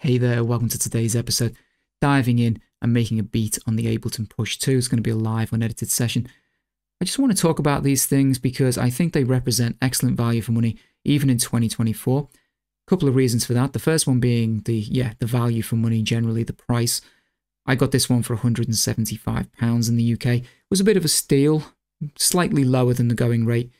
Hey there, welcome to today's episode. Diving in and making a beat on the Ableton Push 2. It's going to be a live unedited session. I just want to talk about these things because I think they represent excellent value for money, even in 2024. A couple of reasons for that. The first one being the value for money, generally the price. I got this one for £175 in the UK. It was a bit of a steal, slightly lower than the going rate.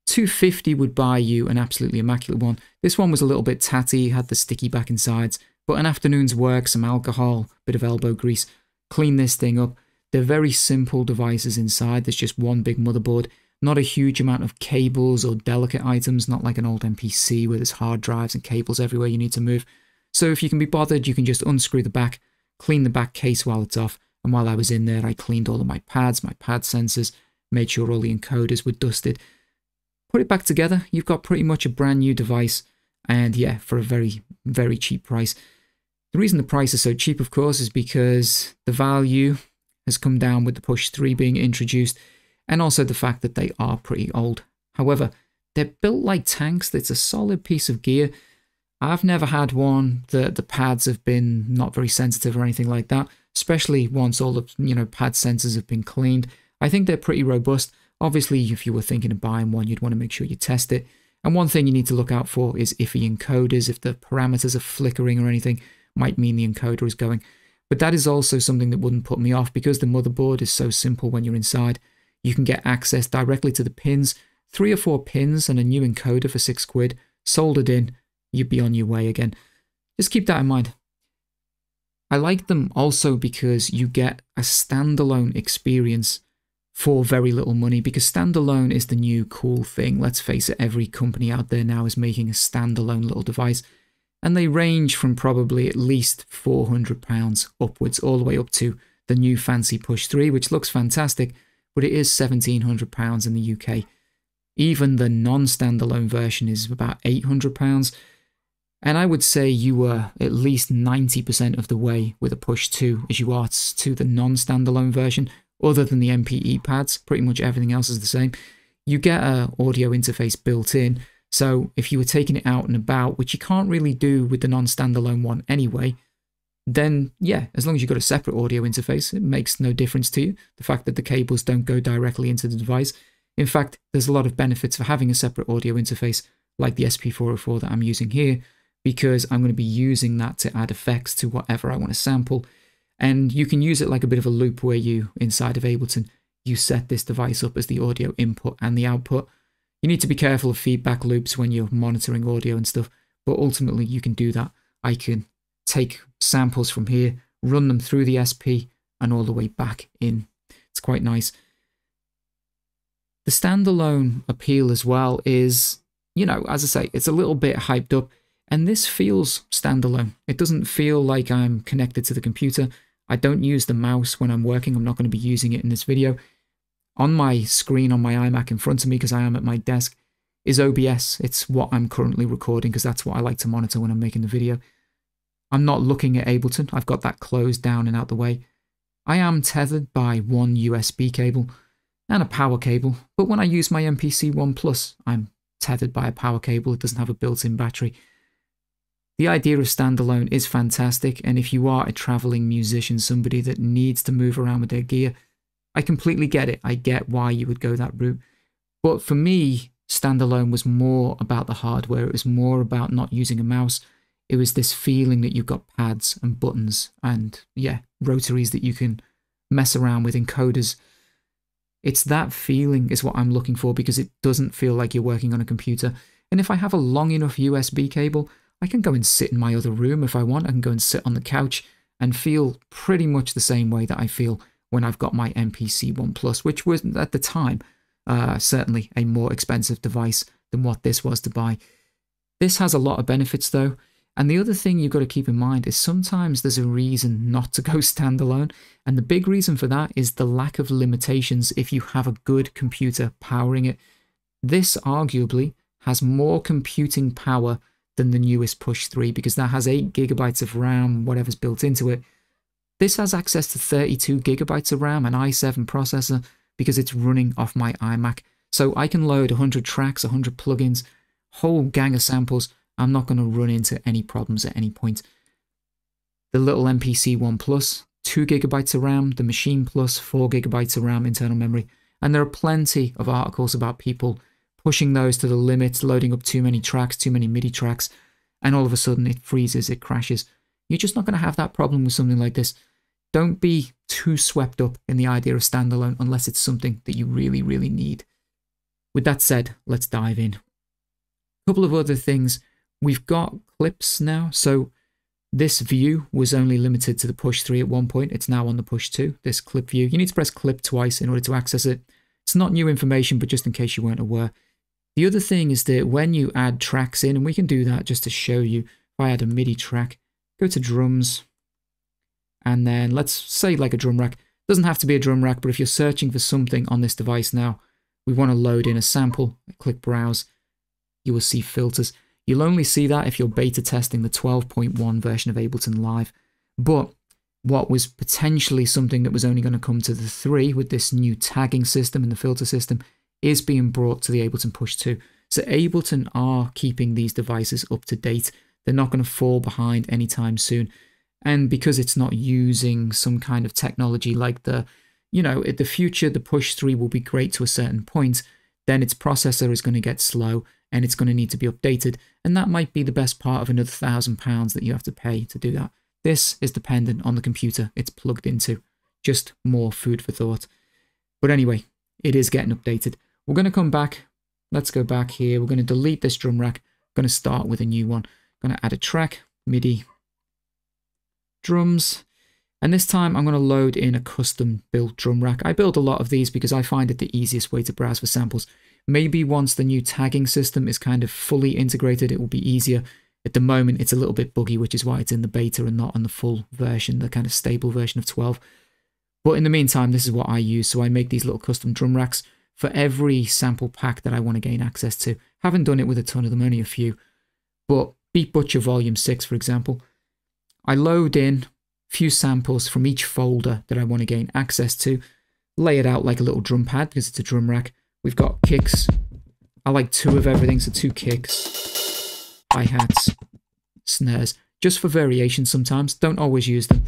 $250 would buy you an absolutely immaculate one. This one was a little bit tatty, had the sticky back and sides, but an afternoon's work, some alcohol, bit of elbow grease, clean this thing up. They're very simple devices inside. There's just one big motherboard, not a huge amount of cables or delicate items, not like an old MPC where there's hard drives and cables everywhere you need to move. So if you can be bothered, you can just unscrew the back, clean the back case while it's off. And while I was in there, I cleaned all of my pads, my pad sensors, made sure all the encoders were dusted. Put it back together, you've got pretty much a brand new device, and yeah, for a very, very cheap price. The reason the price is so cheap, of course, is because the value has come down with the Push 3 being introduced, and also the fact that they are pretty old. However, they're built like tanks. It's a solid piece of gear. I've never had one that the pads have been not very sensitive or anything like that, especially once all the pad sensors have been cleaned. I think they're pretty robust. Obviously, if you were thinking of buying one, you'd want to make sure you test it. And one thing you need to look out for is iffy encoders. If the parameters are flickering or anything, might mean the encoder is going. But that is also something that wouldn't put me off because the motherboard is so simple when you're inside. You can get access directly to the pins, 3 or 4 pins and a new encoder for £6, soldered in, you'd be on your way again. Just keep that in mind. I like them also because you get a standalone experience for very little money, because standalone is the new cool thing. Let's face it, every company out there now is making a standalone little device, and they range from probably at least £400 upwards, all the way up to the new fancy Push 3, which looks fantastic, but it is £1,700 in the UK. Even the non-standalone version is about £800, and I would say you were at least 90% of the way with a Push 2 as you are to the non-standalone version. Other than the MPE pads, pretty much everything else is the same. You get an audio interface built in, so if you were taking it out and about, which you can't really do with the non-standalone one anyway, then yeah, as long as you've got a separate audio interface, it makes no difference to you. The fact that the cables don't go directly into the device. In fact, there's a lot of benefits for having a separate audio interface, like the SP404 that I'm using here, because I'm going to be using that to add effects to whatever I want to sample. And you can use it like a bit of a loop where you, inside of Ableton, you set this device up as the audio input and the output. You need to be careful of feedback loops when you're monitoring audio and stuff, but ultimately you can do that. I can take samples from here, run them through the SP and all the way back in. It's quite nice. The standalone appeal as well is, as I say, it's a little bit hyped up, and this feels standalone. It doesn't feel like I'm connected to the computer. I don't use the mouse when I'm working. I'm not going to be using it in this video. On my screen on my iMac in front of me, because I am at my desk, is OBS. It's what I'm currently recording because that's what I like to monitor when I'm making the video. I'm not looking at Ableton. I've got that closed down and out the way. I am tethered by one USB cable and a power cable, but when I use my MPC 1 Plus, I'm tethered by a power cable. It doesn't have a built-in battery. The idea of standalone is fantastic, and if you are a traveling musician, somebody that needs to move around with their gear, I completely get it. I get why you would go that route. But for me, standalone was more about the hardware. It was more about not using a mouse. It was this feeling that you've got pads and buttons and, yeah, rotaries that you can mess around with, encoders. It's that feeling is what I'm looking for, because it doesn't feel like you're working on a computer. And if I have a long enough USB cable, I can go and sit in my other room if I want. I can go and sit on the couch and feel pretty much the same way that I feel when I've got my MPC 1 Plus, which was, at the time, certainly a more expensive device than what this was to buy. This has a lot of benefits though, and the other thing you've got to keep in mind is sometimes there's a reason not to go standalone, and the big reason for that is the lack of limitations if you have a good computer powering it. This arguably has more computing power than the newest Push 3, because that has 8 GB of RAM, whatever's built into it. This has access to 32 GB of RAM, an i7 processor, because it's running off my iMac. So I can load 100 tracks, 100 plugins, whole gang of samples. I'm not going to run into any problems at any point. the little MPC One Plus, 2 gigabytes of RAM, the Machine Plus, 4 gigabytes of RAM internal memory. And there are plenty of articles about people pushing those to the limits, loading up too many tracks, too many MIDI tracks, and all of a sudden it freezes, it crashes. You're just not going to have that problem with something like this. Don't be too swept up in the idea of standalone unless it's something that you really, really need. With that said, let's dive in. A couple of other things. We've got clips now. So this view was only limited to the Push 3 at one point. It's now on the Push 2, this clip view. You need to press clip twice in order to access it. It's not new information, but just in case you weren't aware. The other thing is that when you add tracks in, and we can do that just to show you, if I add a MIDI track, go to drums, and then let's say like a drum rack. Doesn't have to be a drum rack, but if you're searching for something on this device now, we want to load in a sample, click browse, you will see filters. You'll only see that if you're beta testing the 12.1 version of Ableton Live. But what was potentially something that was only going to come to the 3 with this new tagging system and the filter system is being brought to the Ableton Push 2. So Ableton are keeping these devices up to date. They're not going to fall behind anytime soon. And because it's not using some kind of technology like the, in the future, the Push 3 will be great to a certain point, then its processor is going to get slow and it's going to need to be updated. And that might be the best part of another £1,000 that you have to pay to do that. This is dependent on the computer it's plugged into. Just more food for thought. But anyway, it is getting updated. We're going to come back. Let's go back here. We're going to delete this drum rack. I'm going to start with a new one. I'm going to add a track, MIDI, drums. And this time I'm going to load in a custom built drum rack. I build a lot of these because I find it the easiest way to browse for samples. Maybe once the new tagging system is kind of fully integrated, it will be easier. At the moment, it's a little bit buggy, which is why it's in the beta and not on the full version, the kind of stable version of 12. But in the meantime, this is what I use. So I make these little custom drum racks for every sample pack that I want to gain access to. Haven't done it with a ton of them, only a few. But Beat Butcher Volume 6, for example, I load in a few samples from each folder that I want to gain access to, lay it out like a little drum pad because it's a drum rack. We've got kicks. I like 2 of everything, so 2 kicks, hi-hats, snares, just for variation sometimes. Don't always use them.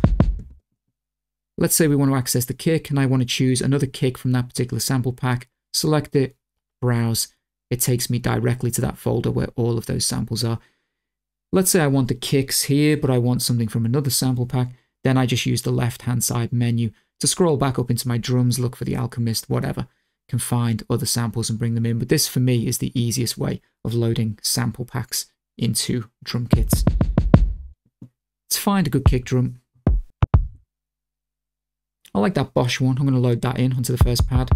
Let's say we want to access the kick and I want to choose another kick from that particular sample pack. Select it, browse. It takes me directly to that folder where all of those samples are. Let's say I want the kicks here, but I want something from another sample pack. Then I just use the left-hand side menu to scroll back up into my drums, look for the Alchemist, whatever. Can find other samples and bring them in. But this, for me, is the easiest way of loading sample packs into drum kits. Let's find a good kick drum. I like that Bosch one. I'm going to load that in onto the first pad.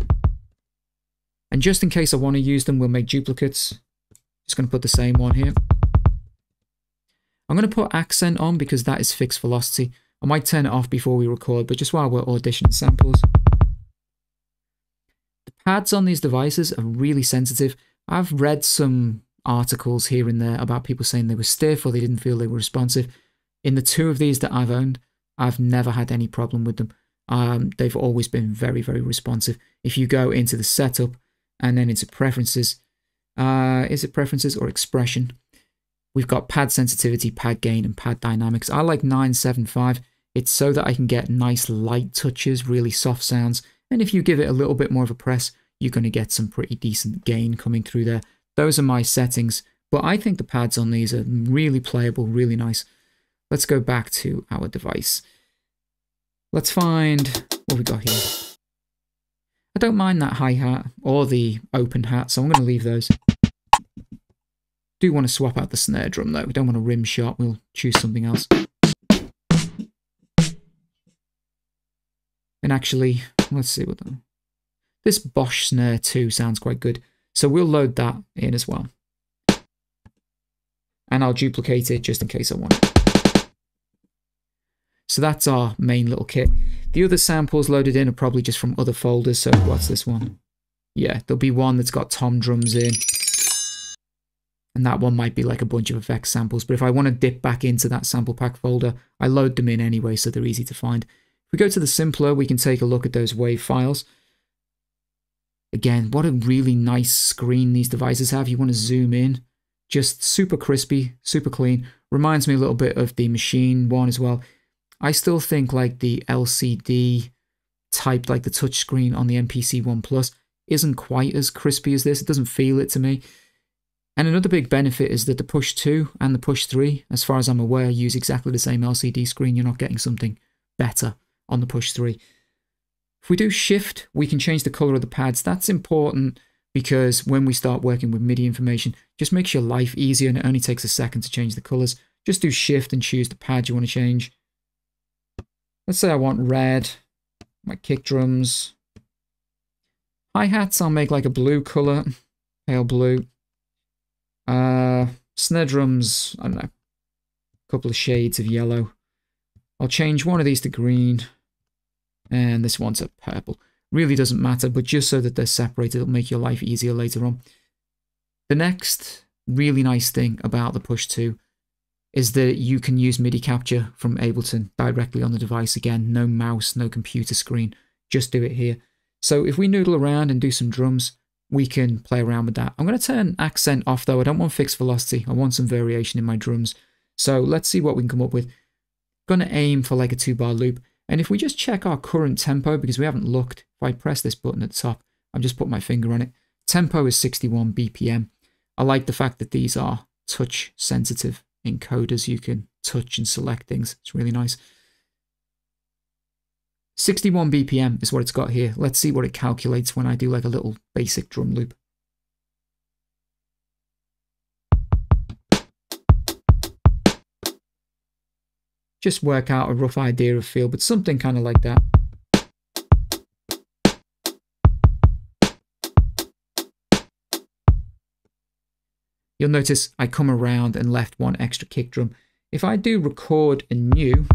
And just in case I want to use them, we'll make duplicates. Just going to put the same one here. I'm going to put accent on because that is fixed velocity. I might turn it off before we record, but just while we're auditioning samples. The pads on these devices are really sensitive. I've read some articles here and there about people saying they were stiff or they didn't feel they were responsive. In the 2 of these that I've owned, I've never had any problem with them. They've always been very, very responsive. If you go into the setup and then into preferences, is it preferences or expression? We've got pad sensitivity, pad gain, and pad dynamics. I like 975. It's so that I can get nice light touches, really soft sounds. And if you give it a little bit more of a press, you're going to get some pretty decent gain coming through there. Those are my settings, but I think the pads on these are really playable, really nice. Let's go back to our device. Let's find what we got here. I don't mind that hi-hat or the open hat, so I'm going to leave those. Do want to swap out the snare drum though. We don't want a rim shot. We'll choose something else. And actually, let's see what that... This Bosch snare too sounds quite good. So we'll load that in as well. And I'll duplicate it just in case I want it. So that's our main little kit. The other samples loaded in are probably just from other folders. So what's this one? Yeah, there'll be one that's got tom drums in. And that one might be like a bunch of effects samples. But if I want to dip back into that sample pack folder, I load them in anyway, so they're easy to find. If we go to the simpler, we can take a look at those WAV files. Again, what a really nice screen these devices have. You want to zoom in. Just super crispy, super clean. Reminds me a little bit of the Machine one as well. I still think like the LCD type, like the touchscreen on the MPC One Plus, isn't quite as crispy as this. It doesn't feel it to me. And another big benefit is that the Push 2 and the Push 3, as far as I'm aware, use exactly the same LCD screen. You're not getting something better on the Push 3. If we do Shift, we can change the color of the pads. That's important because when we start working with MIDI information, it just makes your life easier and it only takes a second to change the colors. Just do Shift and choose the pad you want to change. Let's say I want red, my kick drums. Hi-hats, I'll make like a blue color, pale blue. Snare drums, I don't know, a couple of shades of yellow. I'll change one of these to green, and this one's a purple. Really doesn't matter, but just so that they're separated, it'll make your life easier later on. The next really nice thing about the Push 2 is that you can use MIDI Capture from Ableton directly on the device. Again, no mouse, no computer screen, just do it here. So if we noodle around and do some drums, we can play around with that. I'm going to turn accent off though. I don't want fixed velocity. I want some variation in my drums. So let's see what we can come up with. I'm going to aim for like a 2-bar loop. And if we just check our current tempo, because we haven't looked, if I press this button at the top, I've just put my finger on it. Tempo is 61 BPM. I like the fact that these are touch sensitive encoders. You can touch and select things. It's really nice. 61 BPM is what it's got here. Let's see what it calculates when I do like a little basic drum loop. Just work out a rough idea of feel, but something kind of like that. You'll notice I come around and left one extra kick drum. If I do record anew,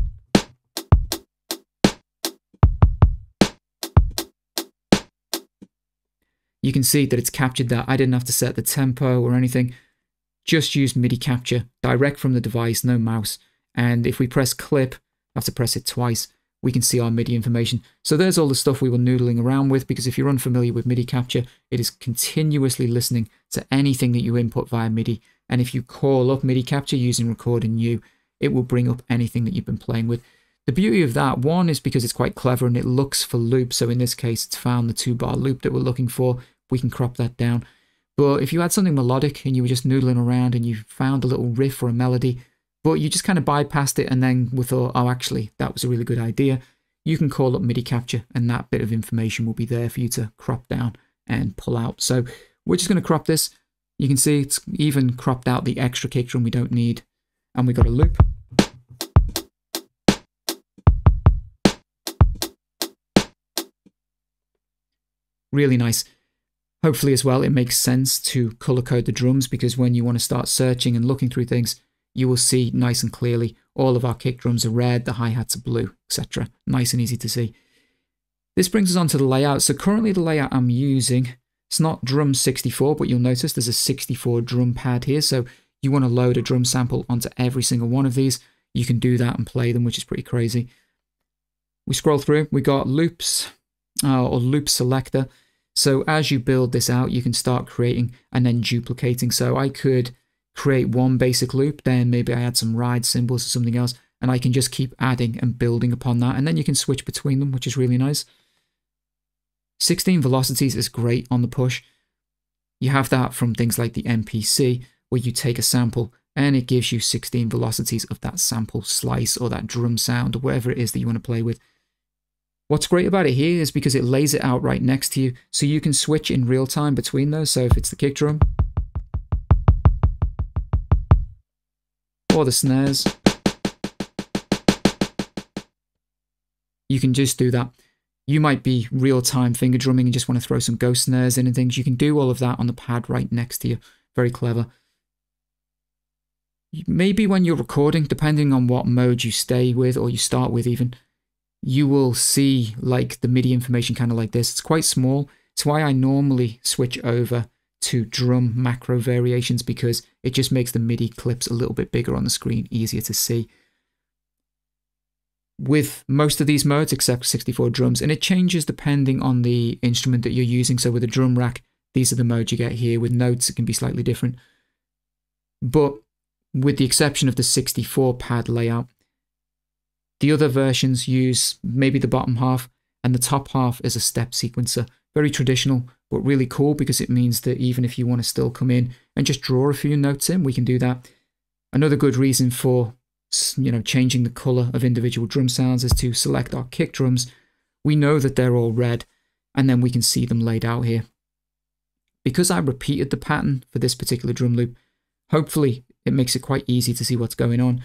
you can see that it's captured that. I didn't have to set the tempo or anything. Just use MIDI Capture, direct from the device, no mouse. And if we press clip, I have to press it twice, we can see our MIDI information. So there's all the stuff we were noodling around with, because if you're unfamiliar with MIDI Capture, it is continuously listening to anything that you input via MIDI. And if you call up MIDI Capture using Record Anew, it will bring up anything that you've been playing with. The beauty of that, one, is because it's quite clever and it looks for loops. So in this case, it's found the 2-bar loop that we're looking for. We can crop that down. But if you had something melodic and you were just noodling around and you found a little riff or a melody, but you just kind of bypassed it and then we thought, oh, actually, that was a really good idea, you can call up MIDI Capture and that bit of information will be there for you to crop down and pull out. So we're just going to crop this. You can see it's even cropped out the extra kick drum we don't need. And we got a loop. Really nice. Hopefully as well, it makes sense to color code the drums, because when you want to start searching and looking through things, you will see nice and clearly all of our kick drums are red, the hi-hats are blue, etc. Nice and easy to see. This brings us on to the layout. So currently the layout I'm using, it's not drum 64, but you'll notice there's a 64 drum pad here. So you want to load a drum sample onto every single one of these. You can do that and play them, which is pretty crazy. We scroll through, we got loops or loop selector. So as you build this out, you can start creating and then duplicating. So I could create one basic loop, then maybe I add some ride cymbals or something else, and I can just keep adding and building upon that, and then you can switch between them, which is really nice. 16 velocities is great on the Push. You have that from things like the MPC, where you take a sample and it gives you 16 velocities of that sample slice or that drum sound or whatever it is that you want to play with. What's great about it here is because it lays it out right next to you, so you can switch in real time between those. So if it's the kick drum, or the snares, you can just do that. You might be real-time finger drumming and just want to throw some ghost snares in and things. You can do all of that on the pad right next to you. Very clever. Maybe when you're recording, depending on what mode you stay with or you start with even, you will see like the MIDI information kind of like this. It's quite small. It's why I normally switch over to drum macro variations, because it just makes the MIDI clips a little bit bigger on the screen, easier to see. With most of these modes, except 64 drums, and it changes depending on the instrument that you're using. So with a drum rack, these are the modes you get here. With notes, it can be slightly different. But with the exception of the 64 pad layout, The other versions use maybe the bottom half, and the top half is a step sequencer. Very traditional, but really cool because it means that even if you want to still come in and just draw a few notes in, we can do that. Another good reason for, changing the color of individual drum sounds is to select our kick drums. We know that they're all red, and then we can see them laid out here. Because I repeated the pattern for this particular drum loop, hopefully it makes it quite easy to see what's going on.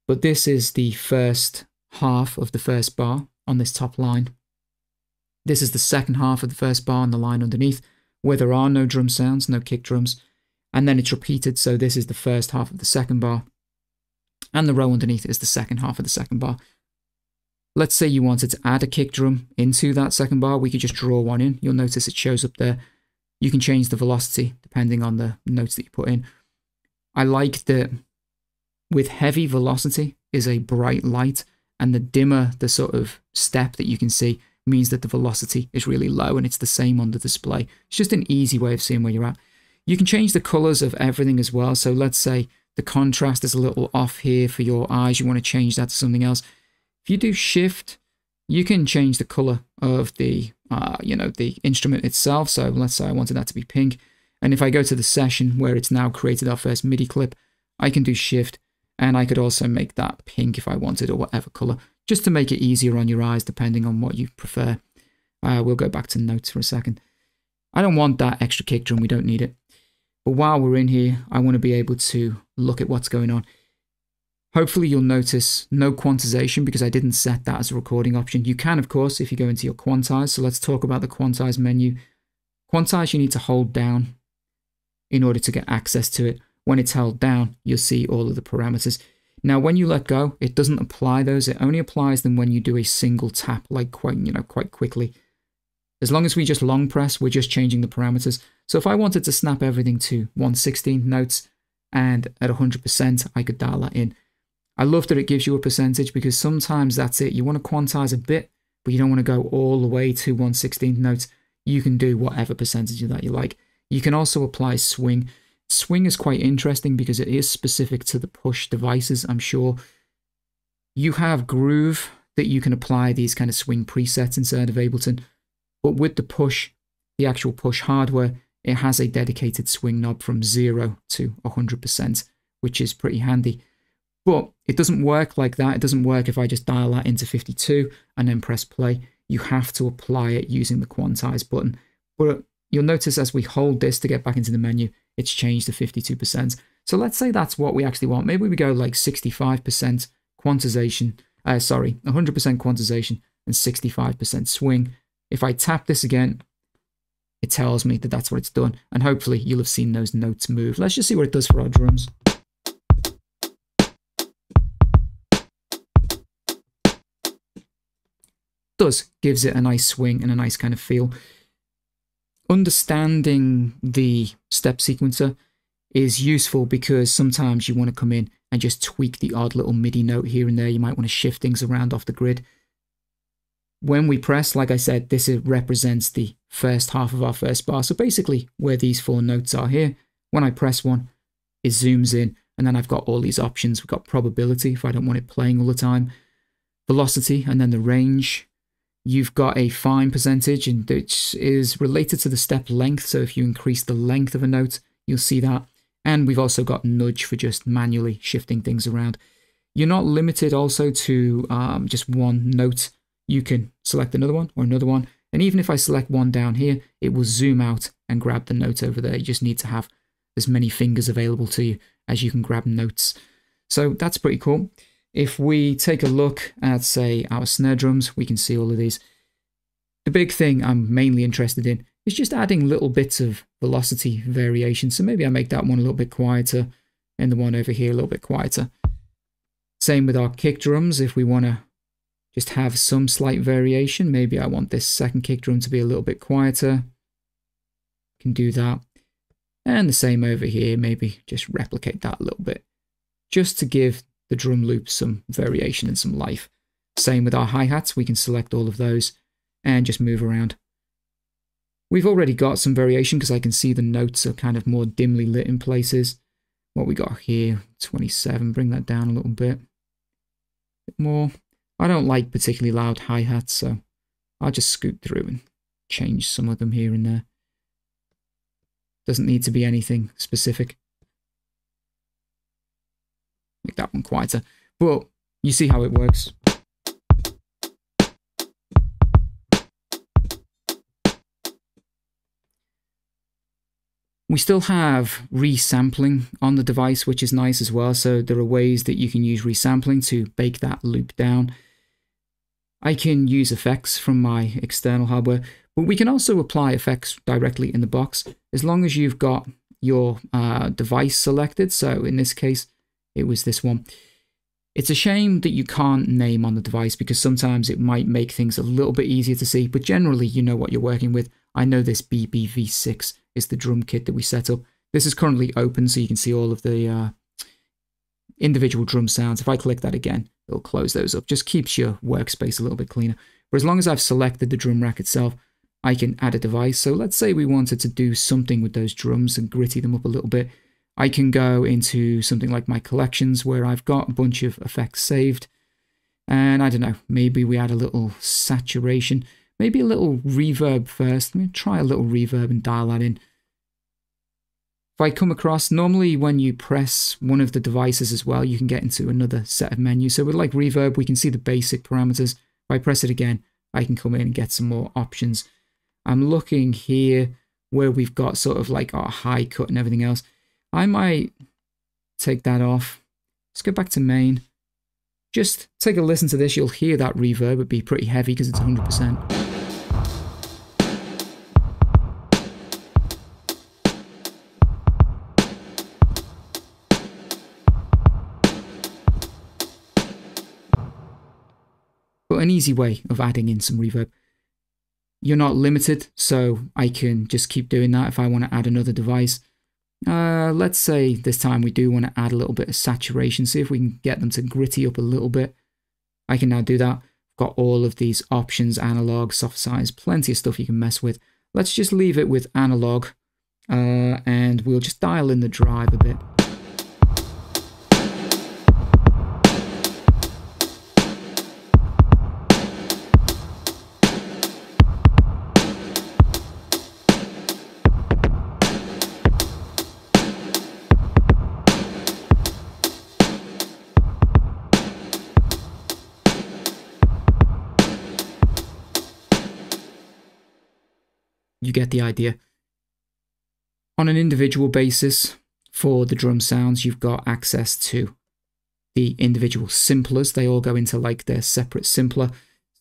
But this is the first half of the first bar on this top line. This is the second half of the first bar on the line underneath, where there are no drum sounds, no kick drums. And then it's repeated, so this is the first half of the second bar. And the row underneath is the second half of the second bar. Let's say you wanted to add a kick drum into that second bar, we could just draw one in. You'll notice it shows up there. You can change the velocity depending on the notes that you put in. I like that with heavy velocity is a bright light, and the dimmer the sort of step that you can see means that the velocity is really low, and it's the same on the display. It's just an easy way of seeing where you're at. You can change the colors of everything as well. So let's say the contrast is a little off here for your eyes. You want to change that to something else. If you do shift, you can change the color of the, the instrument itself. So let's say I wanted that to be pink. And if I go to the session where it's now created our first MIDI clip, I can do shift, and I could also make that pink if I wanted, or whatever color, just to make it easier on your eyes depending on what you prefer. We'll go back to notes for a second. I don't want that extra kick drum, we don't need it. But while we're in here, I want to be able to look at what's going on. Hopefully you'll notice no quantization because I didn't set that as a recording option. You can, of course, if you go into your Quantize. So let's talk about the Quantize menu. Quantize you need to hold down in order to get access to it. When it's held down, you'll see all of the parameters. Now, when you let go, it doesn't apply those. It only applies them when you do a single tap, like quite quickly. As long as we just long press, we're just changing the parameters. So if I wanted to snap everything to 1/16 notes and at 100%, I could dial that in. I love that it gives you a percentage because sometimes that's it. You want to quantize a bit, but you don't want to go all the way to 1/16 notes. You can do whatever percentage that you like. You can also apply swing. Swing is quite interesting because it is specific to the push devices, I'm sure. You have groove that you can apply these kind of swing presets inside of Ableton, but with the push, the actual push hardware, it has a dedicated swing knob from 0 to 100%, which is pretty handy. But it doesn't work like that. It doesn't work if I just dial that into 52 and then press play. You have to apply it using the Quantize button. But you'll notice as we hold this to get back into the menu, it's changed to 52%. So let's say that's what we actually want. Maybe we go like 65% quantization, 100% quantization and 65% swing. If I tap this again, it tells me that that's what it's done. And hopefully you'll have seen those notes move. Let's just see what it does for our drums. Gives it a nice swing and a nice kind of feel. Understanding the step sequencer is useful because sometimes you want to come in and just tweak the odd little MIDI note here and there. You might want to shift things around off the grid. When we press, like I said, this represents the first half of our first bar. So basically where these 4 notes are here, when I press one, it zooms in, and then I've got all these options. We've got probability if I don't want it playing all the time, velocity, and then the range. You've got a fine percentage, and which is related to the step length. So if you increase the length of a note, you'll see that. And we've also got nudge for just manually shifting things around. You're not limited also to just one note. You can select another one or another one. And even if I select one down here, it will zoom out and grab the note over there. You just need to have as many fingers available to you as you can grab notes. So that's pretty cool. If we take a look at, say, our snare drums, we can see all of these. The big thing I'm mainly interested in is just adding little bits of velocity variation. So maybe I make that one a little bit quieter and the one over here a little bit quieter. Same with our kick drums. If we want to just have some slight variation, maybe I want this second kick drum to be a little bit quieter. Can do that. And the same over here, maybe just replicate that a little bit, just to give the drum loop some variation and some life. Same with our hi-hats, we can select all of those and just move around. We've already got some variation because I can see the notes are kind of more dimly lit in places. What we got here, 27, bring that down a little bit more. I don't like particularly loud hi-hats, so I'll just scoot through and change some of them here and there. Doesn't need to be anything specific. Make that one quieter. But you see how it works. We still have resampling on the device, which is nice as well. So there are ways that you can use resampling to bake that loop down. I can use effects from my external hardware, but we can also apply effects directly in the box as long as you've got your device selected. So in this case, it was this one. It's a shame that you can't name on the device because sometimes it might make things a little bit easier to see, but generally you know what you're working with. I know this BBV6 is the drum kit that we set up. This is currently open so you can see all of the individual drum sounds. If I click that again, it'll close those up. Just keeps your workspace a little bit cleaner. But as long as I've selected the drum rack itself, I can add a device. So let's say we wanted to do something with those drums and gritty them up a little bit. I can go into something like my collections where I've got a bunch of effects saved. And I don't know, maybe we add a little saturation, maybe a little reverb first. Let me try a little reverb and dial that in. If I come across, normally when you press one of the devices as well, you can get into another set of menus. So with like reverb, we can see the basic parameters. If I press it again, I can come in and get some more options. I'm looking here where we've got sort of like our high cut and everything else. I might take that off. Let's go back to main. Just take a listen to this. You'll hear that reverb. It'd be pretty heavy because it's 100%. But an easy way of adding in some reverb. You're not limited, so I can just keep doing that if I want to add another device. Let's say this time we do want to add a little bit of saturation, see if we can get them to gritty up a little bit. I can now do that. I've got all of these options, analog, soft size, plenty of stuff you can mess with. Let's just leave it with analog, and we'll just dial in the drive a bit. You get the idea. On an individual basis, for the drum sounds, you've got access to the individual simplers. They all go into like their separate simpler.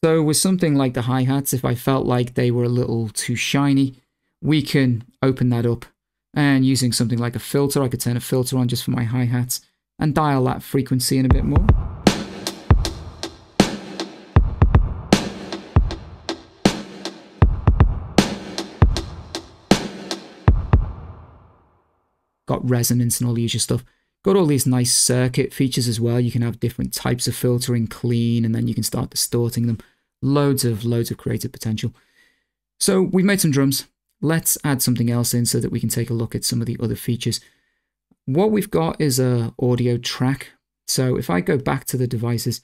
So with something like the hi-hats, if I felt like they were a little too shiny, we can open that up. And using something like a filter, I could turn a filter on just for my hi-hats and dial that frequency in a bit more. Got resonance and all the usual stuff. Got all these nice circuit features as well. You can have different types of filtering, clean, and then you can start distorting them. Loads of creative potential. So we've made some drums. Let's add something else in so that we can take a look at some of the other features. What we've got is a audio track. So if I go back to the devices,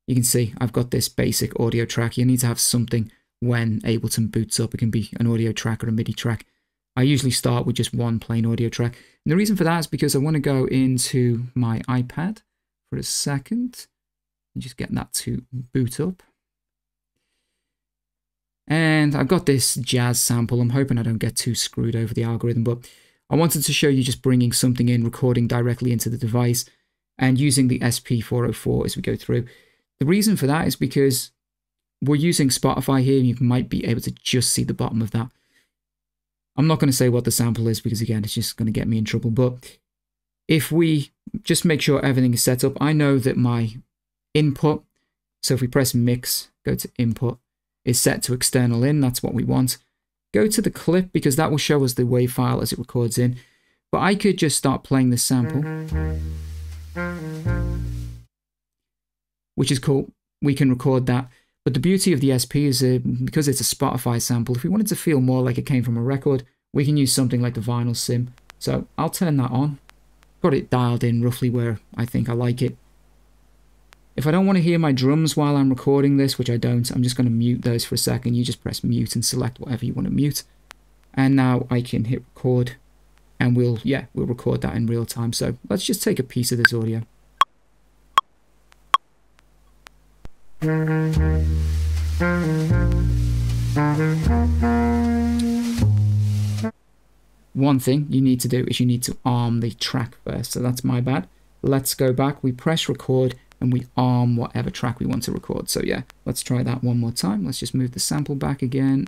you can see I've got this basic audio track. You need to have something when Ableton boots up. It can be an audio track or a MIDI track. I usually start with just one plain audio track. And the reason for that is because I want to go into my iPad for a second and just get that to boot up. And I've got this jazz sample. I'm hoping I don't get too screwed over the algorithm, but I wanted to show you just bringing something in, recording directly into the device and using the SP404 as we go through. The reason for that is because we're using Spotify here and you might be able to just see the bottom of that. I'm not going to say what the sample is because, again, it's just going to get me in trouble. But if we just make sure everything is set up, I know that my input, so if we press mix, go to input, is set to external in. That's what we want. Go to the clip because that will show us the WAV file as it records in. But I could just start playing this sample, which is cool. We can record that. But the beauty of the SP is because it's a Spotify sample, if we wanted to feel more like it came from a record, we can use something like the vinyl sim. So I'll turn that on. Got it dialed in roughly where I think I like it. If I don't want to hear my drums while I'm recording this, which I don't, I'm just going to mute those for a second. You just press mute and select whatever you want to mute. And now I can hit record, and we'll record that in real time. So let's just take a piece of this audio. One thing you need to do is you need to arm the track first. So that's my bad. Let's go back. We press record and we arm whatever track we want to record. So yeah, let's try that one more time. Let's just move the sample back again.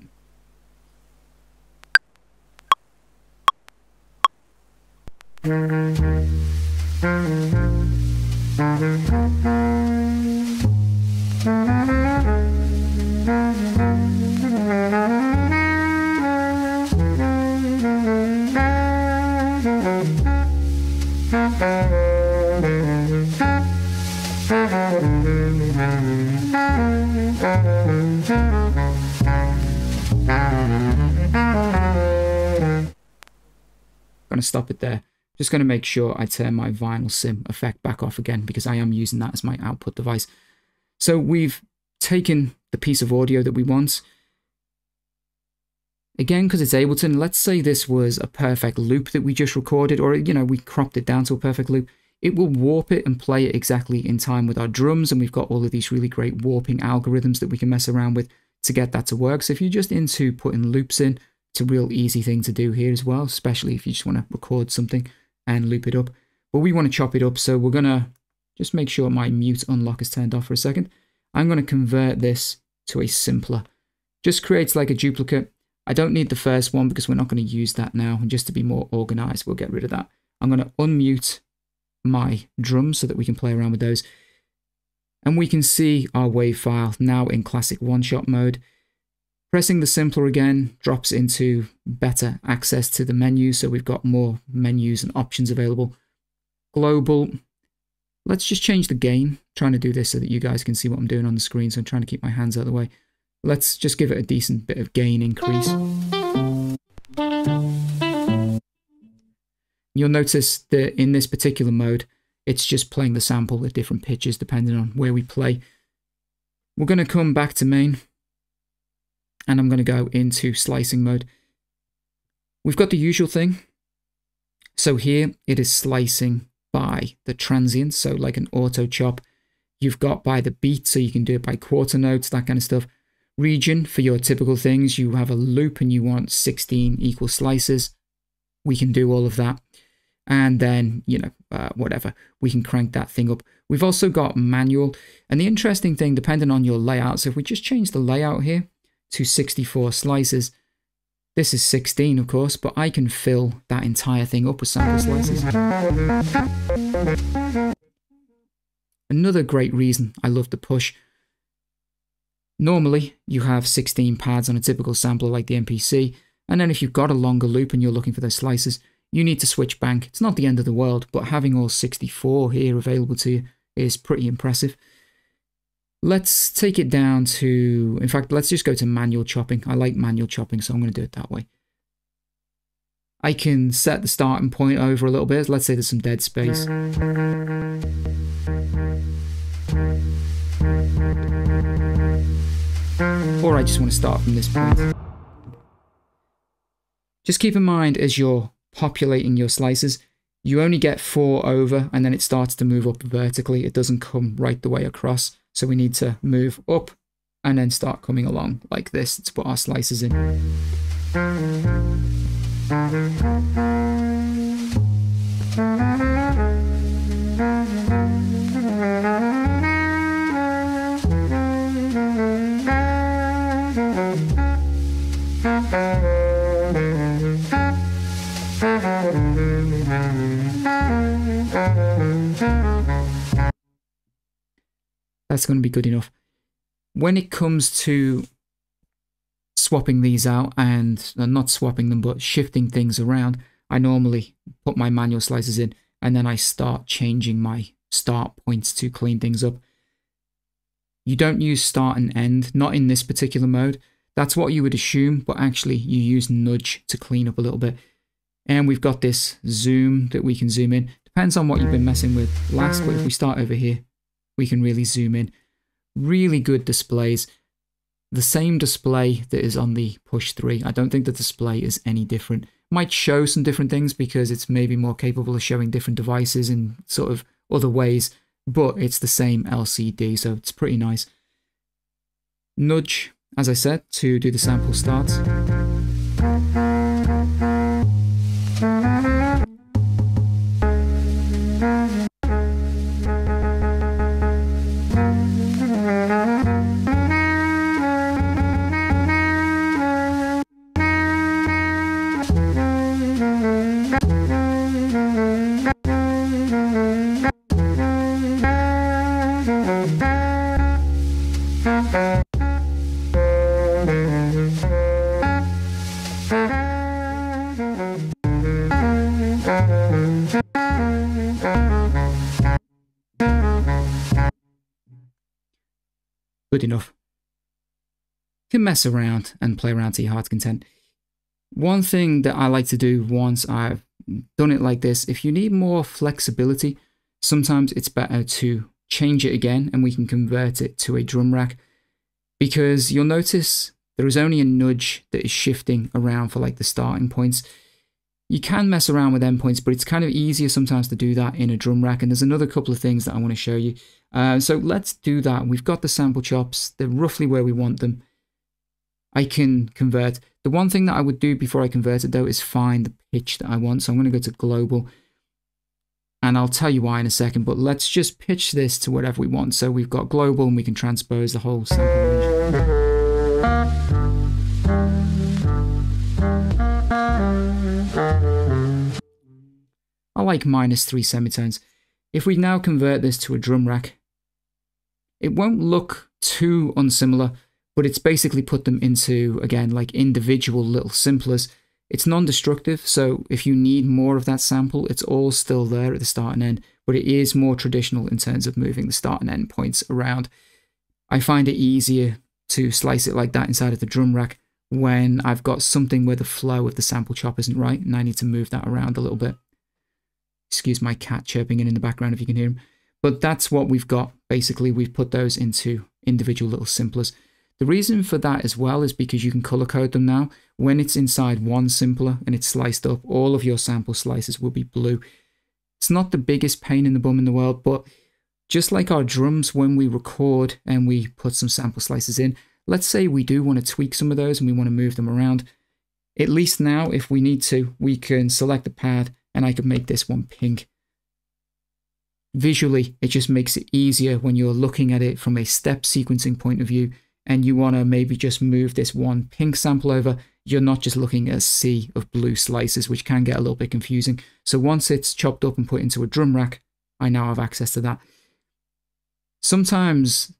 Gonna stop it there. Just going to make sure I turn my vinyl sim effect back off again because I am using that as my output device. So we've taken the piece of audio that we want. Again, because it's Ableton, let's say this was a perfect loop that we just recorded, or, you know, we cropped it down to a perfect loop. It will warp it and play it exactly in time with our drums, and we've got all of these really great warping algorithms that we can mess around with to get that to work. So if you're just into putting loops in, it's a real easy thing to do here as well, especially if you just want to record something and loop it up. But we want to chop it up, so we're going to just make sure my mute unlock is turned off for a second. I'm going to convert this to a simpler. Just creates like a duplicate. I don't need the first one because we're not going to use that now. And just to be more organized, we'll get rid of that. I'm going to unmute my drums so that we can play around with those. And we can see our WAV file now in classic one-shot mode. Pressing the simpler again drops into better access to the menu, so we've got more menus and options available. Global. Let's just change the gain. I'm trying to do this so that you guys can see what I'm doing on the screen, so I'm trying to keep my hands out of the way. Let's just give it a decent bit of gain increase. You'll notice that in this particular mode, it's just playing the sample at different pitches depending on where we play. We're going to come back to main. And I'm going to go into slicing mode. We've got the usual thing. So here it is slicing by the transient, so like an auto chop. You've got by the beat, so you can do it by quarter notes, that kind of stuff. Region, for your typical things, you have a loop and you want 16 equal slices. We can do all of that. And then, you know, whatever, we can crank that thing up. We've also got manual. And the interesting thing, depending on your layout, so if we just change the layout here to 64 slices. This is 16, of course, but I can fill that entire thing up with sample slices. Another great reason I love the push. Normally, you have 16 pads on a typical sampler like the MPC, and then if you've got a longer loop and you're looking for those slices, you need to switch bank. It's not the end of the world, but having all 64 here available to you is pretty impressive. Let's take it down to, in fact, let's just go to manual chopping. I like manual chopping, so I'm going to do it that way. I can set the starting point over a little bit. Let's say there's some dead space. Or I just want to start from this point. Just keep in mind as you're populating your slices, you only get 4 over and then it starts to move up vertically. It doesn't come right the way across. So we need to move up and then start coming along like this to put our slices in. That's going to be good enough. When it comes to swapping these out, and not swapping them, but shifting things around, I normally put my manual slices in, and then I start changing my start points to clean things up. You don't use start and end, not in this particular mode. That's what you would assume, but actually you use nudge to clean up a little bit. And we've got this zoom that we can zoom in. Depends on what you've been messing with last, but if we start over here, we can really zoom in. Really good displays. The same display that is on the Push 3. I don't think the display is any different. Might show some different things because it's maybe more capable of showing different devices in sort of other ways, but it's the same LCD, so it's pretty nice. Nudge, as I said, to do the sample starts. Good enough. You can mess around and play around to your heart's content. One thing that I like to do once I've done it like this, if you need more flexibility, sometimes it's better to change it again and we can convert it to a drum rack, because you'll notice there is only a nudge that is shifting around for like the starting points. You can mess around with endpoints, but it's kind of easier sometimes to do that in a drum rack. And there's another couple of things that I want to show you. So let's do that. We've got the sample chops. They're roughly where we want them. I can convert. The one thing that I would do before I convert it though is find the pitch that I want. So I'm going to go to global. And I'll tell you why in a second, but let's just pitch this to whatever we want. So we've got global and we can transpose the whole sample range. I like -3 semitones. If we now convert this to a drum rack, it won't look too unsimilar, but it's basically put them into, again, like individual little simplers. It's non-destructive, so if you need more of that sample, it's all still there at the start and end, but it is more traditional in terms of moving the start and end points around. I find it easier to slice it like that inside of the drum rack when I've got something where the flow of the sample chop isn't right, and I need to move that around a little bit. Excuse my cat chirping in the background if you can hear him. But that's what we've got. Basically, we've put those into individual little simplers. The reason for that as well is because you can color code them now. When it's inside one simpler and it's sliced up, all of your sample slices will be blue. It's not the biggest pain in the bum in the world, but just like our drums, when we record and we put some sample slices in, let's say we do want to tweak some of those and we want to move them around. At least now, if we need to, we can select the pad and I can make this one pink. Visually, it just makes it easier when you're looking at it from a step sequencing point of view and you want to maybe just move this one pink sample over. You're not just looking at a sea of blue slices, which can get a little bit confusing. So once it's chopped up and put into a drum rack, I now have access to that. Sometimes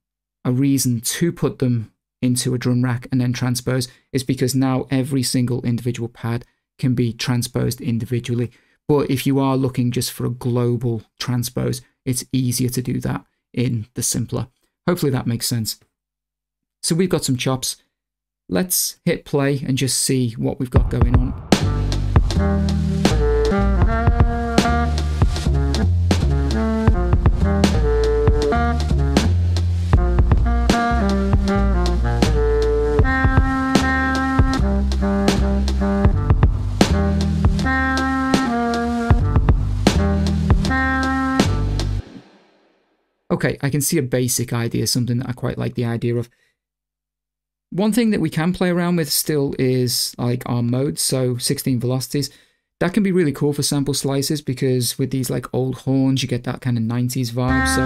a reason to put them into a drum rack and then transpose is because now every single individual pad can be transposed individually. But if you are looking just for a global transpose, it's easier to do that in the simpler. Hopefully that makes sense. So we've got some chops. Let's hit play and just see what we've got going on. Okay, I can see a basic idea, something that I quite like the idea of. One thing that we can play around with still is like our modes, so 16 velocities. That can be really cool for sample slices because with these like old horns, you get that kind of 90s vibe, so...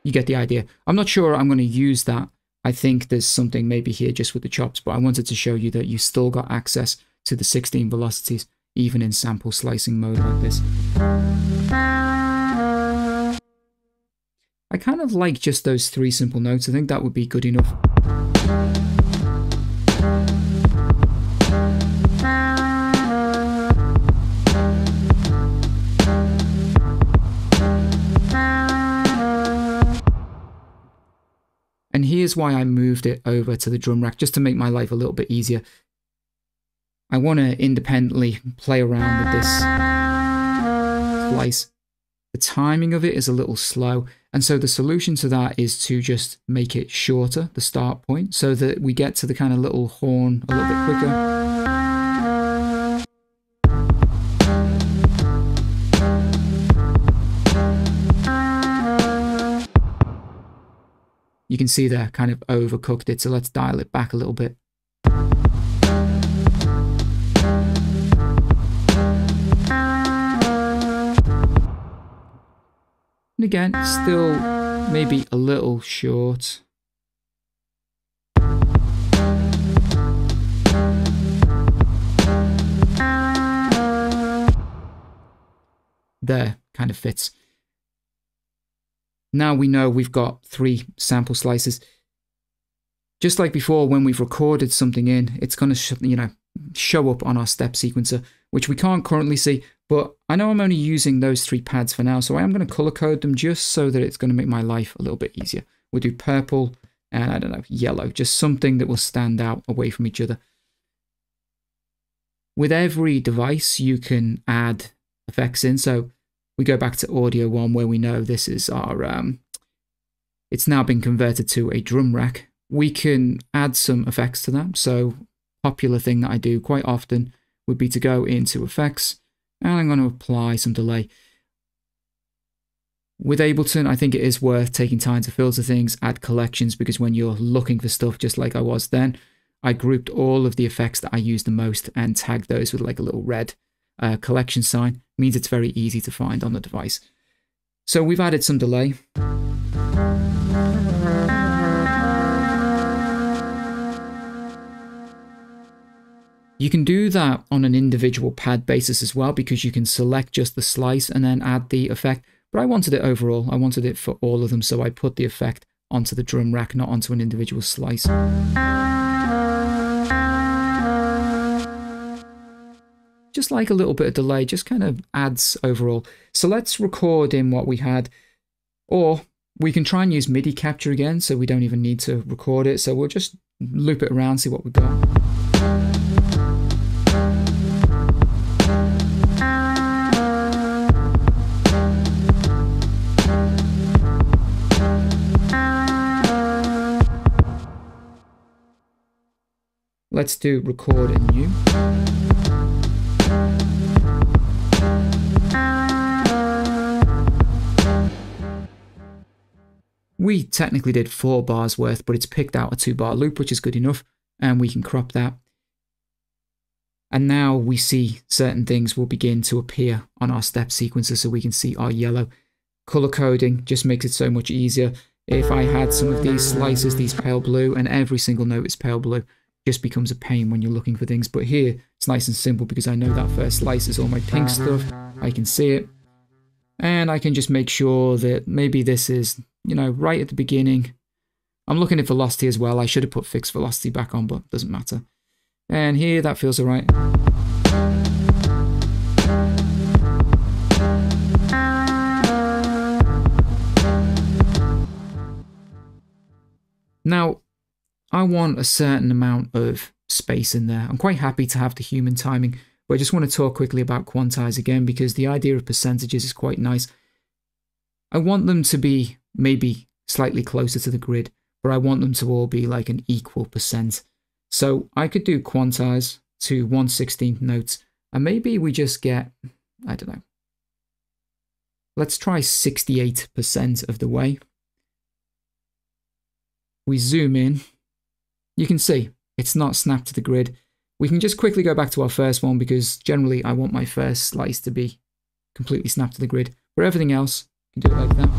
You get the idea. I'm not sure I'm going to use that. I think there's something maybe here just with the chops, but I wanted to show you that you still got access to the 16 velocities, even in sample slicing mode like this. I kind of like just those 3 simple notes. I think that would be good enough. And here's is why I moved it over to the drum rack, just to make my life a little bit easier. I want to independently play around with this slice. The timing of it is a little slow, and so the solution to that is to just make it shorter, the start point, so that we get to the kind of little horn a little bit quicker. You can see there, kind of overcooked it, so let's dial it back a little bit. And again, still maybe a little short. There, kind of fits. Now we know we've got 3 sample slices. Just like before, when we've recorded something in, it's going to show up on our step sequencer, which we can't currently see, but I know I'm only using those 3 pads for now, so I am going to color code them just so that it's going to make my life a little bit easier. We'll do purple and, I don't know, yellow, just something that will stand out away from each other. With every device, you can add effects in, so we go back to audio 1 where we know this is our, it's now been converted to a drum rack. We can add some effects to that. So popular thing that I do quite often would be to go into effects, and I'm going to apply some delay. With Ableton, I think it is worth taking time to filter things, add collections, because when you're looking for stuff just like I was then, I grouped all of the effects that I use the most and tagged those with like a little red collection sign. Means it's very easy to find on the device. So we've added some delay. You can do that on an individual pad basis as well, because you can select just the slice and then add the effect. But I wanted it overall. I wanted it for all of them, so I put the effect onto the drum rack, not onto an individual slice. Just like a little bit of delay, just kind of adds overall. So let's record in what we had, or we can try and use Midi Capture again, so we don't even need to record it. So we'll just loop it around, see what we've got. Let's do record in new. We technically did 4 bars worth, but it's picked out a 2-bar loop, which is good enough, and we can crop that. And now we see certain things will begin to appear on our step sequencer, so we can see our yellow. Color coding just makes it so much easier. If I had some of these slices, these pale blue, and every single note is pale blue, just becomes a pain when you're looking for things. But here, it's nice and simple because I know that first slice is all my pink stuff. I can see it. And I can just make sure that maybe this is, right at the beginning. I'm looking at velocity as well. I should have put fixed velocity back on, but it doesn't matter. And here, that feels all right. Now, I want a certain amount of space in there. I'm quite happy to have the human timing, but I just want to talk quickly about Quantize again, because the idea of percentages is quite nice. I want them to be maybe slightly closer to the grid, but I want them to all be like an equal percent. So I could do Quantize to 1/16 notes, and maybe we just get, I don't know, let's try 68% of the way. We zoom in. You can see it's not snapped to the grid. We can just quickly go back to our first one, because generally I want my first slice to be completely snapped to the grid. For everything else, you can do it like that.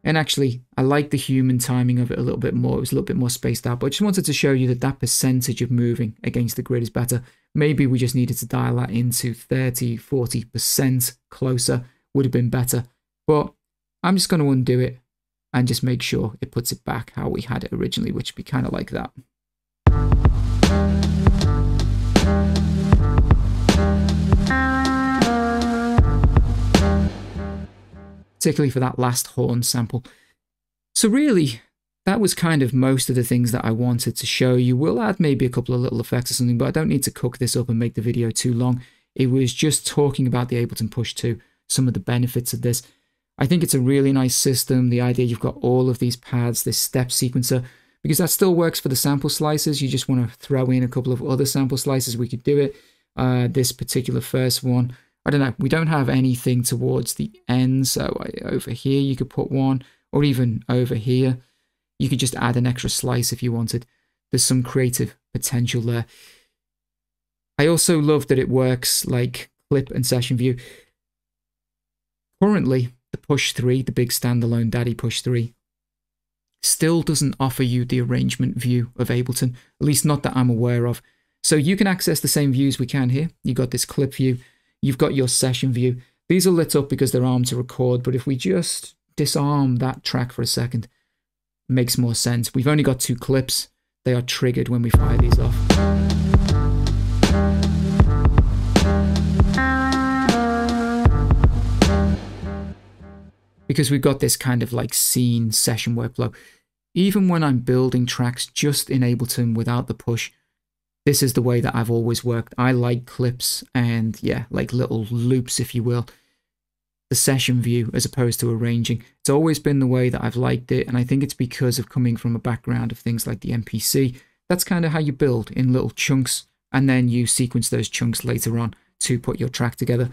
And actually, I like the human timing of it a little bit more. It was a little bit more spaced out, but I just wanted to show you that that percentage of moving against the grid is better. Maybe we just needed to dial that into 30, 40% closer, would have been better. But I'm just going to undo it and just make sure it puts it back how we had it originally, which would be kind of like that. particularly for that last horn sample. So really, that was kind of most of the things that I wanted to show you. We'll add maybe a couple of little effects or something, but I don't need to cook this up and make the video too long. It was just talking about the Ableton Push 2, some of the benefits of this. I think it's a really nice system, the idea you've got all of these pads, this step sequencer, because that still works for the sample slices. You just want to throw in a couple of other sample slices, we could do it. This particular first one, I don't know, we don't have anything towards the end, so over here you could put one, or even over here. You could just add an extra slice if you wanted. There's some creative potential there. I also love that it works like clip and session view. Currently, the Push 3, the big standalone Daddy Push 3, still doesn't offer you the arrangement view of Ableton, at least not that I'm aware of. So you can access the same views we can here. You've got this clip view, you've got your session view. These are lit up because they're armed to record, but if we just disarm that track for a second, it makes more sense. We've only got 2 clips. They are triggered when we fire these off. Because we've got this kind of like scene session workflow. Even when I'm building tracks just in Ableton without the push, this is the way that I've always worked. I like clips and yeah, like little loops, if you will. The session view as opposed to arranging. It's always been the way that I've liked it, and I think it's because of coming from a background of things like the MPC. That's kind of how you build, in little chunks, and then you sequence those chunks later on to put your track together.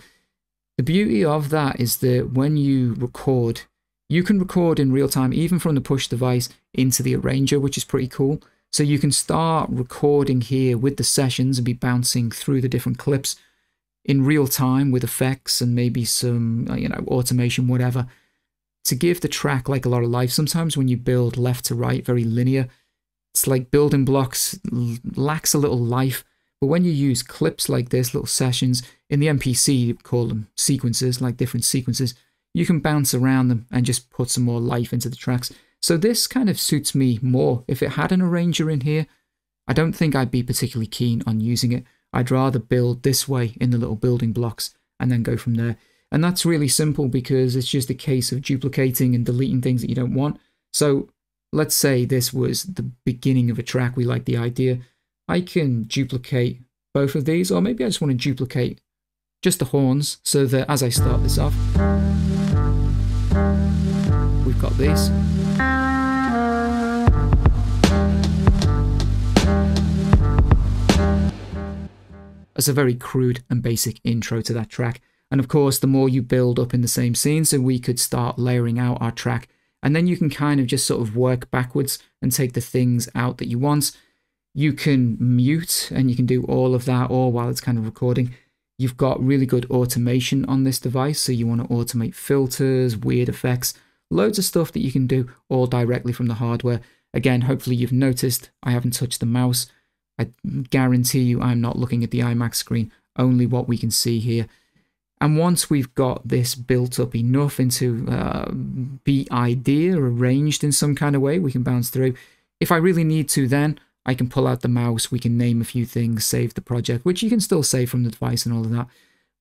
The beauty of that is that when you record, you can record in real time, even from the push device into the arranger, which is pretty cool. So you can start recording here with the sessions and be bouncing through the different clips in real time with effects and maybe some, automation, whatever, to give the track like a lot of life. Sometimes when you build left to right, very linear, it's like building blocks lacks a little life. But when you use clips like this, little sessions, in the MPC, you call them sequences, like different sequences, you can bounce around them and just put some more life into the tracks. So this kind of suits me more. If it had an arranger in here, I don't think I'd be particularly keen on using it. I'd rather build this way in the little building blocks and then go from there. And that's really simple because it's just a case of duplicating and deleting things that you don't want. So let's say this was the beginning of a track, we like the idea. I can duplicate both of these, or maybe I just want to duplicate just the horns so that as I start this off, we've got these. As a very crude and basic intro to that track. And of course, the more you build up in the same scene, so we could start layering out our track, and then you can kind of just sort of work backwards and take the things out that you want. You can mute and you can do all of that all while it's kind of recording. You've got really good automation on this device, so you want to automate filters, weird effects, loads of stuff that you can do all directly from the hardware. Again, hopefully you've noticed I haven't touched the mouse. I guarantee you I'm not looking at the iMac screen, only what we can see here. And once we've got this built up enough into beat idea, arranged in some kind of way, we can bounce through. If I really need to, then I can pull out the mouse, we can name a few things, save the project, which you can still save from the device and all of that.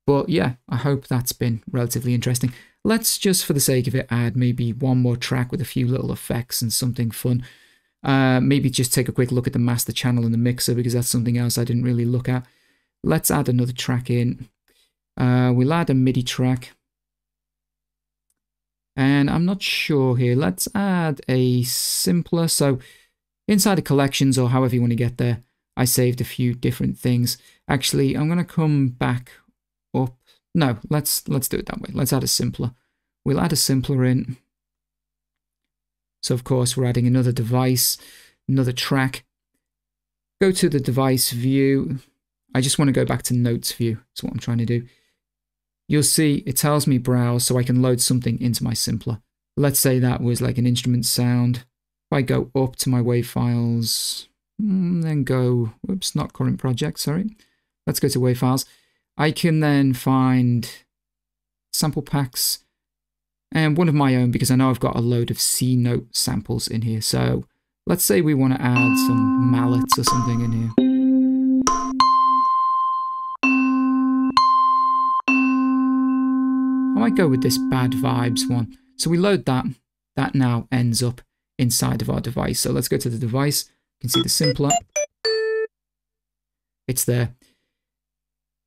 But yeah, I hope that's been relatively interesting. Let's just, for the sake of it, add maybe one more track with a few little effects and something fun. Maybe just take a quick look at the master channel and the mixer, because that's something else I didn't really look at. Let's add another track in. We'll add a MIDI track. And I'm not sure here. Let's add a simpler. So inside the collections, or however you want to get there, I saved a few different things. Actually, I'm going to come back up. No, let's do it that way. Let's add a simpler. We'll add a simpler in. So of course, we're adding another device, another track. Go to the device view. I just want to go back to notes view. That's what I'm trying to do. You'll see it tells me browse, so I can load something into my simpler. Let's say that was like an instrument sound. If I go up to my WAV files, then go, whoops, not current project, sorry. Let's go to WAV files. I can then find sample packs and one of my own, because I know I've got a load of C note samples in here. So let's say we want to add some mallets or something in here. I might go with this Bad Vibes one. So we load that. That now ends up inside of our device. So let's go to the device. You can see the simpler. It's there.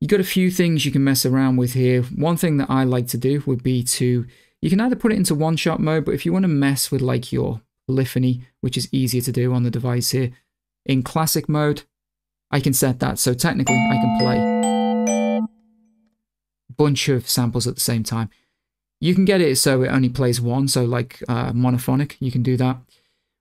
You got a few things you can mess around with here. One thing that I like to do would be to, you can either put it into one-shot mode, but if you want to mess with like your polyphony, which is easier to do on the device here, in classic mode, I can set that. So technically I can play a bunch of samples at the same time. You can get it so it only plays one, so like monophonic, you can do that.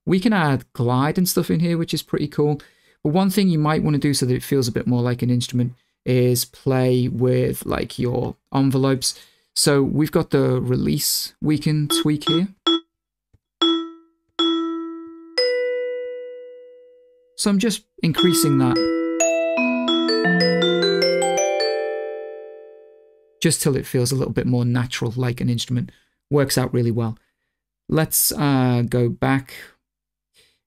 We can add glide and stuff in here, which is pretty cool. But one thing you might want to do so that it feels a bit more like an instrument is play with like your envelopes. So we've got the release we can tweak here. So I'm just increasing that just till it feels a little bit more natural, like an instrument. Works out really well. Let's go back.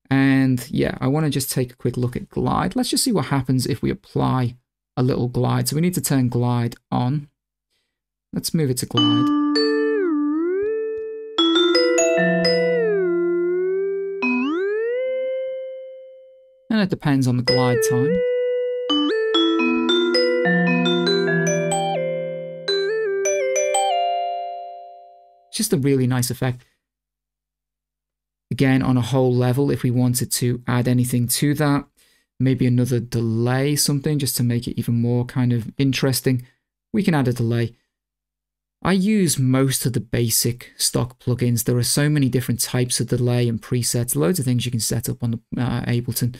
And yeah, I want to just take a quick look at glide. Let's just see what happens if we apply a little glide. So we need to turn glide on. Let's move it to glide. And it depends on the glide time. It's just a really nice effect. Again, on a whole level, if we wanted to add anything to that, maybe another delay, something, just to make it even more kind of interesting, we can add a delay. I use most of the basic stock plugins. There are so many different types of delay and presets, loads of things you can set up on the Ableton,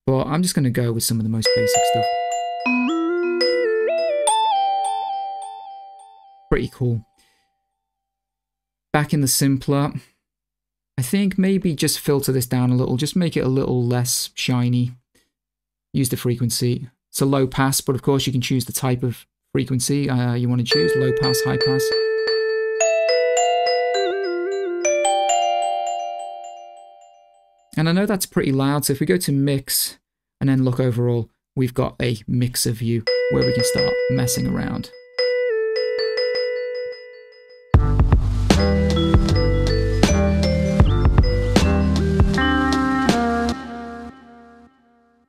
but I'm just going to go with some of the most basic stuff. Pretty cool. Back in the simpler, I think maybe just filter this down a little, just make it a little less shiny. Use the frequency. It's a low pass, but of course you can choose the type of frequency you want to choose, low pass, high pass. And I know that's pretty loud, so if we go to mix and then look overall, we've got a mixer view where we can start messing around.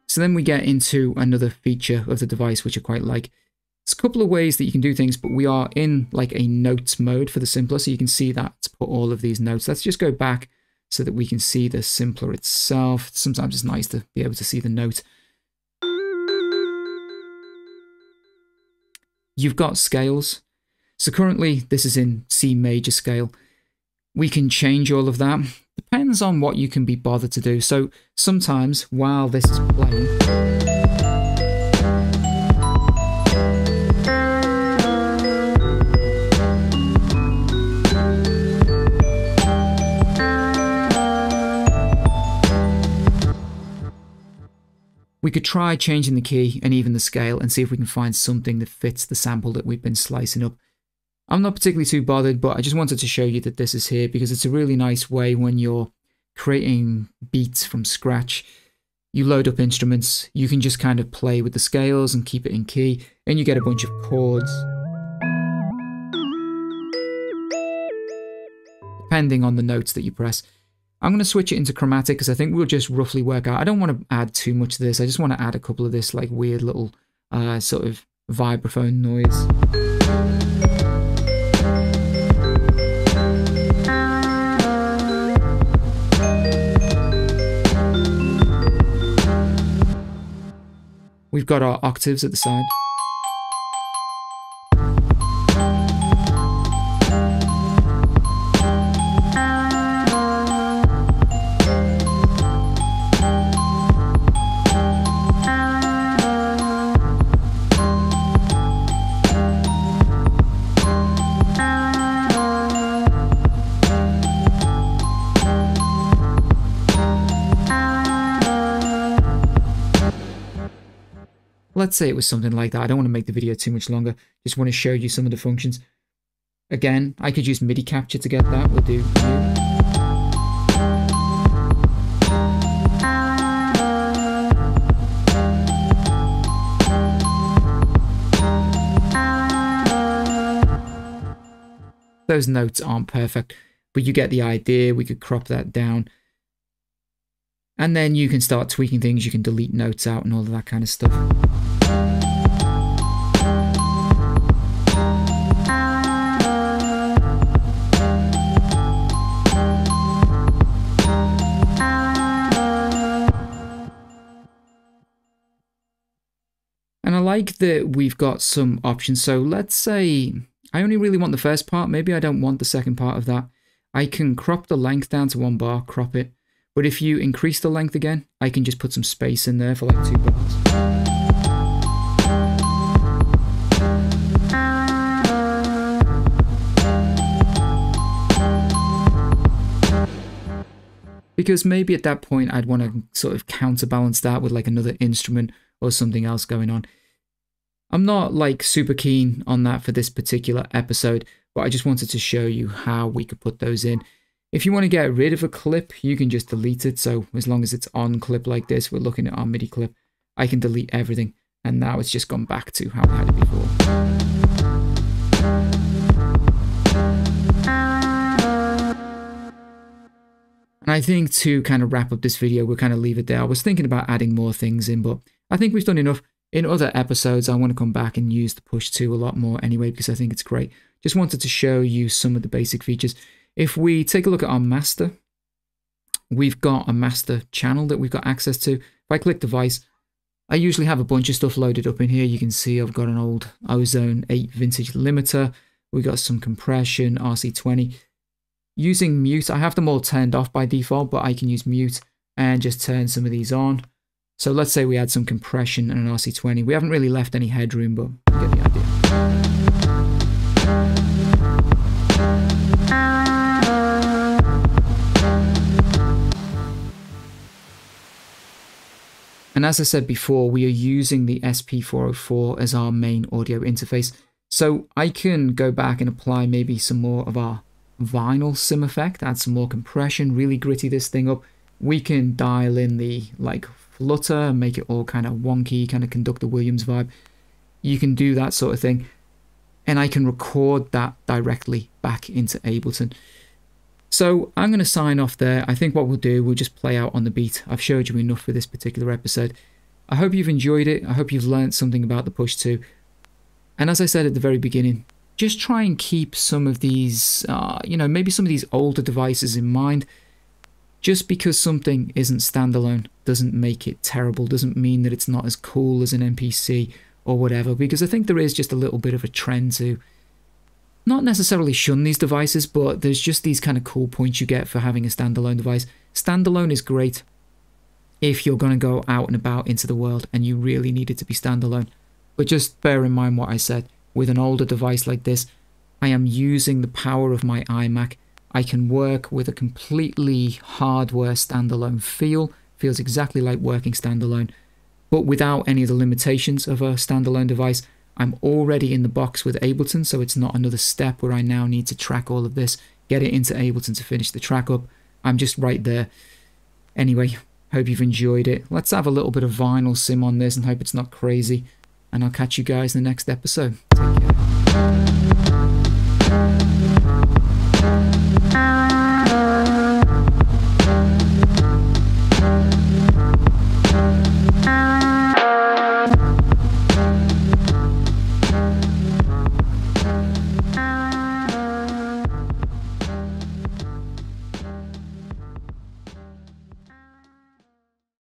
So then we get into another feature of the device, which I quite like. There's a couple of ways that you can do things, but we are in like a notes mode for the simpler, so you can see that to put all of these notes. Let's just go back so that we can see the simpler itself. Sometimes it's nice to be able to see the note. You've got scales. So currently this is in C major scale. We can change all of that. Depends on what you can be bothered to do. So sometimes while this is playing, we could try changing the key and even the scale and see if we can find something that fits the sample that we've been slicing up. I'm not particularly too bothered, but I just wanted to show you that this is here because it's a really nice way when you're creating beats from scratch. You load up instruments, you can just kind of play with the scales and keep it in key, and you get a bunch of chords. Depending on the notes that you press. I'm going to switch it into chromatic because I think we'll just roughly work out. I don't want to add too much to this. I just want to add a couple of this like weird little sort of vibraphone noise. We've got our octaves at the side. Let's say it was something like that. I don't want to make the video too much longer. Just want to show you some of the functions. Again, I could use Midi Capture to get that. We'll do. Those notes aren't perfect, but you get the idea. We could crop that down. And then you can start tweaking things. You can delete notes out and all of that kind of stuff. And I like that we've got some options. So let's say I only really want the first part. Maybe I don't want the second part of that. I can crop the length down to 1 bar, crop it. But if you increase the length again, I can just put some space in there for like 2 bars. Because maybe at that point I'd want to sort of counterbalance that with like another instrument or something else going on. I'm not like super keen on that for this particular episode, but I just wanted to show you how we could put those in. If you want to get rid of a clip, you can just delete it. So as long as it's on clip like this, we're looking at our MIDI clip, I can delete everything. And now it's just gone back to how I had it before. And I think to kind of wrap up this video, we'll kind of leave it there. I was thinking about adding more things in, but I think we've done enough. In other episodes, I want to come back and use the Push 2 a lot more anyway, because I think it's great. Just wanted to show you some of the basic features. If we take a look at our master, we've got a master channel that we've got access to. If I click device, I usually have a bunch of stuff loaded up in here. You can see I've got an old Ozone 8 vintage limiter. We got some compression, RC20. Using mute, I have them all turned off by default, but I can use mute and just turn some of these on. So let's say we add some compression and an RC20. We haven't really left any headroom, but you get the idea. And as I said before, we are using the SP404 as our main audio interface. So I can go back and apply maybe some more of our vinyl sim effect, add some more compression, really gritty this thing up. We can dial in the like flutter and make it all kind of wonky, kind of Conductor Williams vibe. You can do that sort of thing. And I can record that directly back into Ableton. So I'm going to sign off there. I think what we'll do, we'll just play out on the beat. I've showed you enough for this particular episode. I hope you've enjoyed it. I hope you've learned something about the Push 2. And as I said at the very beginning, just try and keep some of these, maybe some of these older devices in mind. Just because something isn't standalone doesn't make it terrible, doesn't mean that it's not as cool as an MPC or whatever, because I think there is just a little bit of a trend to not necessarily shun these devices, but there's just these kind of cool points you get for having a standalone device. Standalone is great if you're going to go out and about into the world and you really need it to be standalone. But just bear in mind what I said. With an older device like this, I am using the power of my iMac. I can work with a completely hardware standalone feel. Feels exactly like working standalone, but without any of the limitations of a standalone device. I'm already in the box with Ableton, so it's not another step where I now need to track all of this, get it into Ableton to finish the track up. I'm just right there. Anyway, hope you've enjoyed it. Let's have a little bit of vinyl sim on this and hope it's not crazy. And I'll catch you guys in the next episode. Take care.